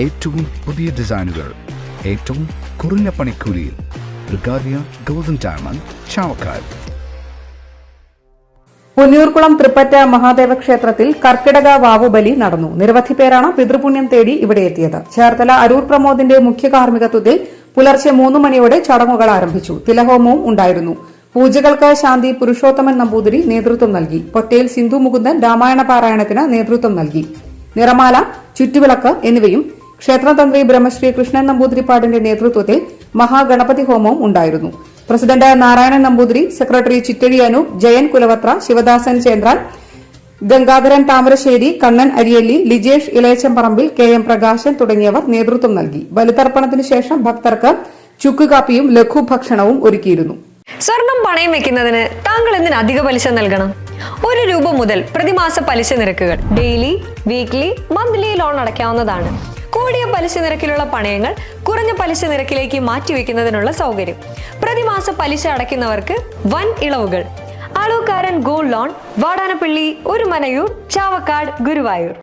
ഏറ്റവും പുതിയ ഡിസൈനുകൾ ഏറ്റവും കുറഞ്ഞ പണിക്കൂലിയിൽ ബ്രിഗാദിയ ഗോൾഡൻ ഡയമണ്ട് ചാവക്കാട്. പുന്നൂർകുളം തൃപ്പറ്റ മഹാദേവ ക്ഷേത്രത്തിൽ കർക്കിടക വാവുബലി നടന്നു. നിരവധി പേരാണ് പിതൃപുണ്യം തേടി ഇവിടെ എത്തിയത്. ചേർത്തല അരൂർ പ്രമോദിന്റെ മുഖ്യ കാർമ്മികത്വത്തിൽ പുലർച്ചെ 3 മണിയോടെ ചടങ്ങുകൾ ആരംഭിച്ചു. തിലഹോമവും ഉണ്ടായിരുന്നു. പൂജകൾക്ക് ശാന്തി പുരുഷോത്തമൻ നമ്പൂതിരി നേതൃത്വം നൽകി. പൊറ്റയിൽ സിന്ധു മുകുന്ദൻ രാമായണ പാരായണത്തിന് നേതൃത്വം നൽകി. നിറമാല, ചുറ്റുവിളക്ക് എന്നിവയും ക്ഷേത്രതന്ത്രി ബ്രഹ്മശ്രീ കൃഷ്ണൻ നമ്പൂതിരിപ്പാടിന്റെ നേതൃത്വത്തിൽ മഹാഗണപതി ഹോമവും ഉണ്ടായിരുന്നു. President Narayanan Namboothiri, secretary Chittazhi Anoop, Jayan Kulavathra, Sivadasan Chendran, Gangadharan Thamarassery, Kannan Ariyalli, Lijesh Ilayachamparambil, KM Prakashan തുടങ്ങിയവർ നേതൃത്വം നൽകി. ബലിതർപ്പണത്തിനു ശേഷം ഭക്തർക്ക് ചുക്കുകാപ്പിയും ലഘുഭക്ഷണവും ഒരുക്കിയിരുന്നു. സ്വർണം പണയം വെക്കുന്നതിന് താങ്കൾ എന്തിന് അധിക പലിശ നൽകണം? 1 രൂപ മുതൽ പ്രതിമാസ പലിശ നിരക്കുകൾ ഡെയിലി, വീക്ക്ലി, മന്ത്ലി ലോൺ അടയ്ക്കാവുന്നതാണ്. കൂടിയ പലിശ നിരക്കിലുള്ള പണയങ്ങൾ കുറഞ്ഞ പലിശ നിരക്കിലേക്ക് മാറ്റിവെക്കുന്നതിനുള്ള സൗകര്യം. പ്രതിമാസ പലിശ അടയ്ക്കുന്നവർക്ക് വൻ ഇളവുകൾ. Alukkaran gold loan, Vadanappally, Orumanayur, Chavakkad, Guruvayur.